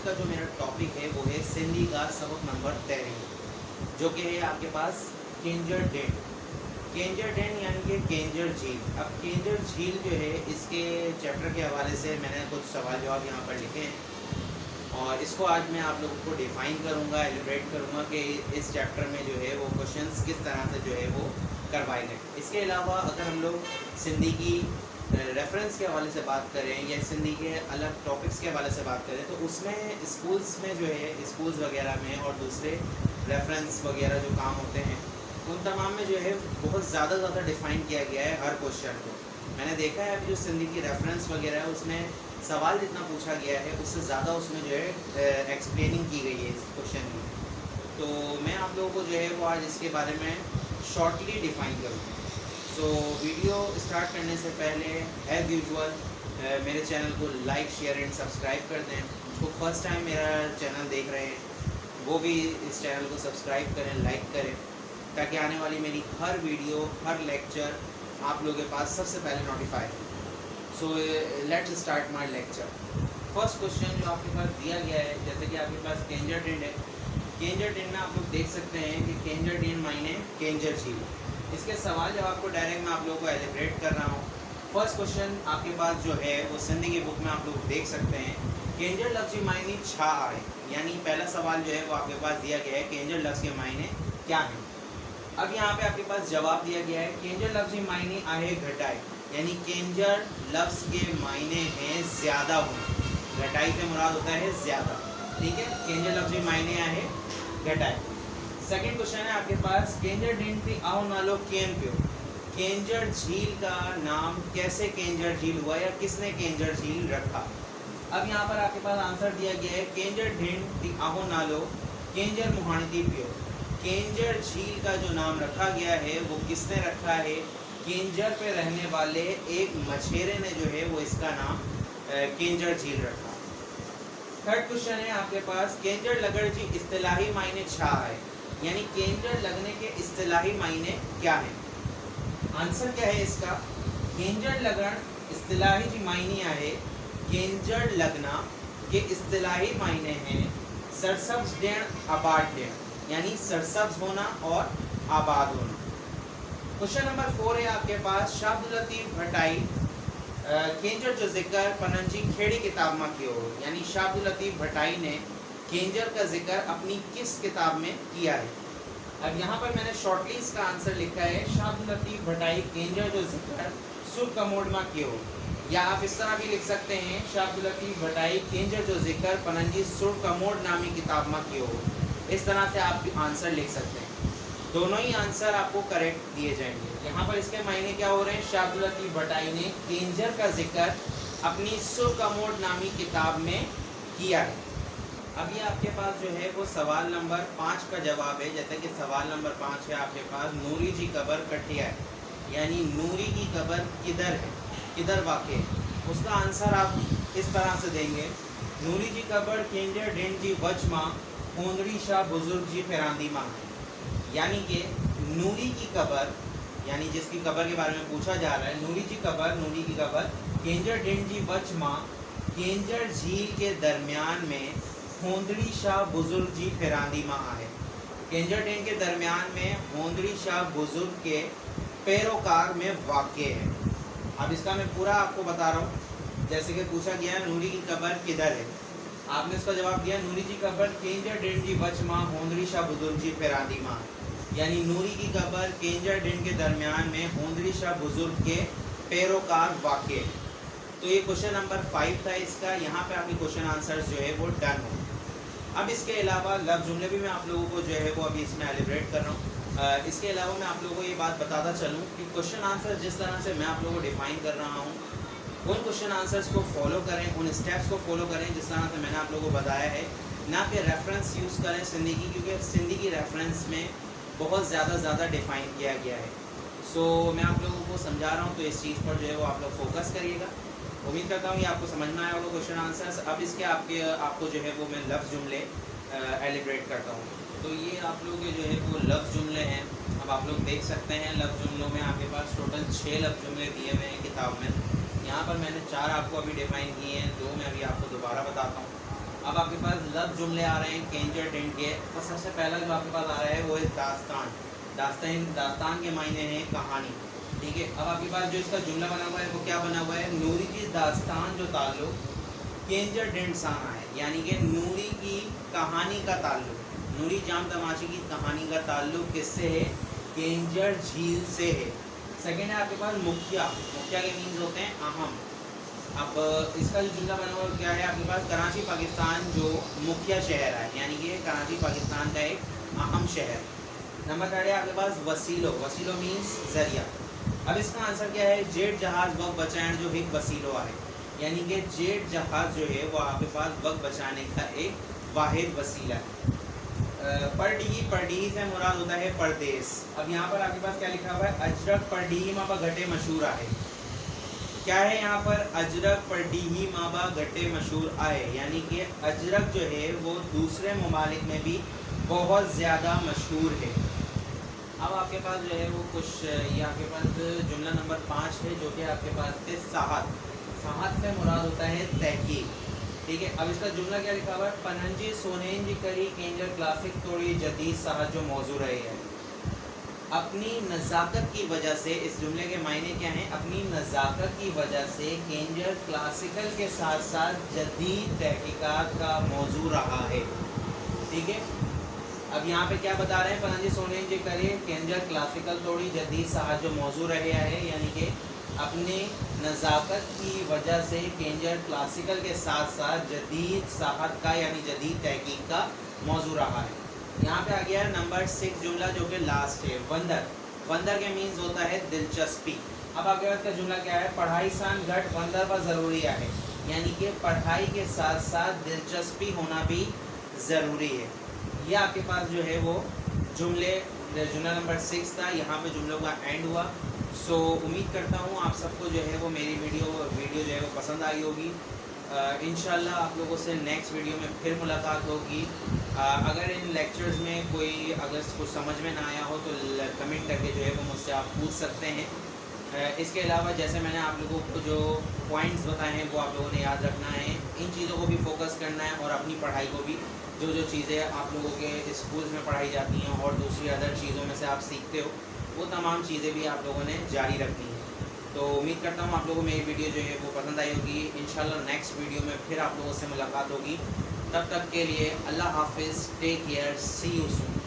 का जो मेरा टॉपिक है वो है सिंधी का सबक नंबर 13, जो कि है आपके पास केंजर डेन। केंजर डेन यानी कि केंजर झील। अब केंजर झील जो है, इसके चैप्टर के हवाले से मैंने कुछ सवाल जवाब यहाँ पर लिखे हैं और इसको आज मैं आप लोगों को डिफ़ाइन करूँगा, एलिब्रेट करूँगा कि इस चैप्टर में जो है वो क्वेश्चंस किस तरह से जो है वो करवाए गए। इसके अलावा अगर हम लोग सिंधी की रेफरेंस के हवाले से बात करें या सिंधी के अलग टॉपिक्स के हवाले से बात करें, तो उसमें स्कूल्स में जो है, स्कूल्स वगैरह में और दूसरे रेफरेंस वगैरह जो काम होते हैं उन तमाम में जो है बहुत ज़्यादा डिफ़ाइन किया गया है हर क्वेश्चन को। मैंने देखा है अभी जो सिंधी की रेफरेंस वगैरह है उसमें सवाल जितना पूछा गया है उससे ज़्यादा उसमें जो है एक्सप्लेनिंग की गई है इस क्वेश्चन में। तो मैं आप लोगों को जो है वो आज इसके बारे में शॉर्टली डिफ़ाइन करूँगा। सो वीडियो स्टार्ट करने से पहले एज यूजुअल मेरे चैनल को लाइक, शेयर एंड सब्सक्राइब कर दें। जो फर्स्ट टाइम मेरा चैनल देख रहे हैं वो भी इस चैनल को सब्सक्राइब करें, लाइक करें, ताकि आने वाली मेरी हर वीडियो, हर लेक्चर आप लोगों के पास सबसे पहले नोटिफाई हो। So let's start my lecture. First question जो आपके पास दिया गया है, जैसे कि आपके पास केंजर डेन है। केंजर डेन में आप लोग देख सकते हैं कि केंजर डेन मायने केंजर झील। इसके सवाल जवाब को डायरेक्ट मैं आप लोगों को एलिब्रेट कर रहा हूँ। फर्स्ट क्वेश्चन आपके पास जो है वो सिंधी की बुक में आप लोग देख सकते हैं। केंजर लफ्ज़ के मायने छा आए, यानी पहला सवाल जो है वो आपके पास दिया गया है केंजर लफ्ज़ के मायने क्या है। अब यहाँ पे आपके पास जवाब दिया गया है केंजर लफ्ज़ के मायने आहे घटाई, यानी केंजर लफ्ज़ के मायने हैं ज़्यादा होना। घटाई से मुराद होता है ज़्यादा, ठीक है। केंजर लफ्ज़ के मायने आहे घटाई। सेकंड क्वेश्चन है आपके पास केंजर डेन थी आओ नालो केन पियो। केंजर झील का नाम कैसे केंजर झील हुआ या किसने केंजर झील रखा। अब यहाँ पर आपके पास आंसर दिया गया है केंजर डेन थी आओ नालो केंजर मुहाणती पियो। केंजर झील का जो नाम रखा गया है वो किसने रखा है, केंजर पे रहने वाले एक मछेरे ने जो है वो इसका नाम केंजर झील रखा। थर्ड क्वेश्चन है आपके पास केंजर लगड़ जी इस्तिलाही मायने छा है, यानी केंजर लगने के इस्तिलाही मायने क्या है। आंसर क्या है इसका, केंजर लगन इस्तिलाही जी मायने आहे केंजर लगना के इस्तिलाही मायने हैं सरसब्ज डेण आबाद डेण, यानी सरसब्ज होना और आबाद होना। क्वेश्चन नंबर 4 है आपके पास शाह अब्दुल लतीफ़ भटाई केंजर जो जिक्र पनंजी खेड़ी किताब में किया हो, यानी शाह अब्दुल लतीफ़ भटाई ने केंजर का जिक्र अपनी किस किताब में किया है। अब यहाँ पर मैंने शॉर्टली इसका आंसर लिखा है शाह अब्दुल लतीफ़ भटाई केंजर जो जिक्र सुर कमोड में किया हो, या आप इस तरह भी लिख सकते हैं शाह अब्दुल लतीफ़ भटाई केंजर जो जिक्र पनंजी सुर कमोड नामी किताब में किया हो। इस तरह से आप आंसर लिख सकते हैं। दोनों ही आंसर आपको करेक्ट दिए जाएंगे। यहाँ पर इसके मायने क्या हो रहे हैं, शाह अब्दुल लतीफ़ भटाई ने केंजर का जिक्र अपनी सुर कमोड नामी किताब में किया है। अब ये आपके पास जो है वो सवाल नंबर 5 का जवाब है। जैसे कि सवाल नंबर 5 है आपके पास नूरी जी कबर कठिया है, यानी नूरी की कबर किधर है, किधर वाक़ है। उसका आंसर आप इस तरह से देंगे नूरी जी कबर केंजर डेन जी वच माँ होंदड़ी शाह बुजुर्ग जी फिरांदी माँ, यानी कि नूरी की कबर, यानी जिसकी कबर के बारे में पूछा जा रहा है, नूरी की कबर केंजर डेन जी वच माँ केंजर झील के दरमियान में होंदड़ी शाह बुजुर्ग जी फिरांदी माँ आहे। केंजर डेन के दरमियान में होंदड़ी शाह बुजुर्ग के पैरोकार में वाक़ है। अब इसका मैं पूरा आपको बता रहा हूँ। जैसे कि पूछा गया नूरी की कबर किधर है, आपने इसका जवाब दिया नूरी जी कबर केंजर डेन जी वच माँ होंदड़ी शाह बुजुर्ग जी फिरांदी माँ, यानी नूरी की कबर केंजर डेन के दरमियान में होंदड़ी शाह बुजुर्ग के पैरोकार वाक़। तो ये क्वेश्चन नंबर 5 था इसका। यहाँ पे आपके क्वेश्चन आंसर्स जो है वो डन हो। अब इसके अलावा लफ्ज़ जुमले भी मैं आप लोगों को जो है वो अभी इसमें एलिब्रेट कर रहा हूँ। इसके अलावा मैं आप लोगों को ये बात बताता चलूँ कि क्वेश्चन आंसर जिस तरह से मैं आप लोगों को डिफ़ाइन कर रहा हूँ उन क्वेश्चन आंसर्स को फॉलो करें, उन स्टेप्स को फॉलो करें जिस तरह से मैंने आप लोगों को बताया है। ना कि रेफरेंस यूज़ करें सिंधी की, क्योंकि सिंधी की रेफरेंस में बहुत ज़्यादा डिफ़ाइन किया गया है। सो मैं आप लोगों को समझा रहा हूँ, तो इस चीज़ पर जो है वो आप लोग फोकस करिएगा। उम्मीद करता हूँ ये आपको समझ में आया होगा क्वेश्चन आंसर्स। अब इसके आपको जो है वो मैं लफ्ज़ जुमले एलिब्रेट करता हूँ। तो ये आप लोग के जो है वो लफ्ज़ जुमले हैं। अब आप लोग देख सकते हैं लफ्ज़ जुमलों में आपके पास टोटल 6 लफ्ज़ जुमले दिए हुए हैं किताब में। यहाँ पर मैंने 4 आपको अभी डिफ़ाइन किए हैं, 2 मैं अभी आपको दोबारा बताता हूँ। अब आपके पास लफ्ज़ जुमले आ रहे हैं केंजर डेंट के। तो सबसे पहला जो आपके पास आ रहा है वो है दास्तान। दास्तान के मायने हैं कहानी, ठीक है। अब आपके पास जो इसका जुमला बना हुआ है वो क्या बना हुआ है, नूरी की दास्तान जो ताल्लुक केंजर डेंट साना है, यानी कि नूरी की कहानी का ताल्लुक, नूरी जाम तमाशी की कहानी का ताल्लुक किससे है, केंजर झील से है। सेकेंड है आपके पास मुखिया। मुखिया के मीन्स होते हैं अहम। अब इसका जो जुमला बना हुआ क्या है आपके पास, कराची पाकिस्तान जो मुखिया शहर है, यानी कि कराची पाकिस्तान का एक अहम शहर। नंबर थर्ड है आपके पास वसीलो। वसीलो मीन्स जरिया। अब इसका आंसर क्या है, जेट जहाज वक्त बचाने जो एक वसीलो है, यानी कि जेट जहाज जो है वो आपके पास वक्त बचाने का एक वाहिद वसीला है। परडीही से मुराद होता है परदेस। अब यहाँ पर आपके पास क्या लिखा हुआ है, अजरक परडीही माबा घटे मशहूर आए। क्या है यहाँ पर, अजरक परडीही माबा घटे मशहूर आए, यानी कि अजरक जो है वो दूसरे ममालिक में भी बहुत ज़्यादा मशहूर है। अब आपके पास जो है वो कुछ ये आपके पास जुमला नंबर 5 है जो कि आपके पास है साहत। साहत से मुराद होता है तहकीक, ठीक है। अब इसका जुमला क्या लिखा हुआ है, पनंजी सोनेंजी करी केंजर क्लासिक तोड़ी जदीद साहत जो मौजूद रही है। अपनी नज़ाकत की वजह से, इस जुमले के मायने क्या हैं, अपनी नज़ाकत की वजह से केंजर क्लासिकल के साथ साथ जदीद तहकीकात का मौजू रहा है, ठीक है। अब यहाँ पे क्या बता रहे हैं, पनंजी सोनेंजी करी केंजर क्लासिकल तोड़ी जदीद साहत जो मौजू रहे है, यानी कि अपने नज़ाकत की वजह से केंजर क्लासिकल के साथ साथ जदीद साहत का यानी जदीद तहकीक का मौजू रहा है। यहाँ पे आ गया नंबर 6 जुमला जो कि लास्ट है, वंदर। वंदर के मीन्स होता है दिलचस्पी। अब आपके पास का जुमला क्या है, पढ़ाई सान घट वंदर पर ज़रूरी है, यानी कि पढ़ाई के साथ साथ दिलचस्पी होना भी ज़रूरी है। यह आपके पास जो है वो जुमला नंबर 6 था। यहाँ पे जुमलों का एंड हुआ। सो उम्मीद करता हूँ आप सबको जो है वो मेरी वीडियो जो है वो पसंद आई होगी। इंशाल्लाह आप लोगों से नेक्स्ट वीडियो में फिर मुलाकात होगी। अगर इन लेक्चर्स में कोई अगर कुछ समझ में ना आया हो तो कमेंट करके जो है वो मुझसे आप पूछ सकते हैं। इसके अलावा जैसे मैंने आप लोगों को जो पॉइंट्स बताए हैं वो आप लोगों ने याद रखना है, इन चीज़ों को भी फोकस करना है और अपनी पढ़ाई को भी, जो चीज़ें आप लोगों के स्कूल्स में पढ़ाई जाती हैं और दूसरी अदर चीज़ों में से आप सीखते हो, वो तमाम चीज़ें भी आप लोगों ने जारी रखनी है। तो उम्मीद करता हूँ आप लोगों को मेरी वीडियो जो है वो पसंद आई होगी। इंशाल्लाह नेक्स्ट वीडियो में फिर आप लोगों से मुलाकात होगी। तब तक के लिए अल्लाह हाफिज़, take care, see you soon.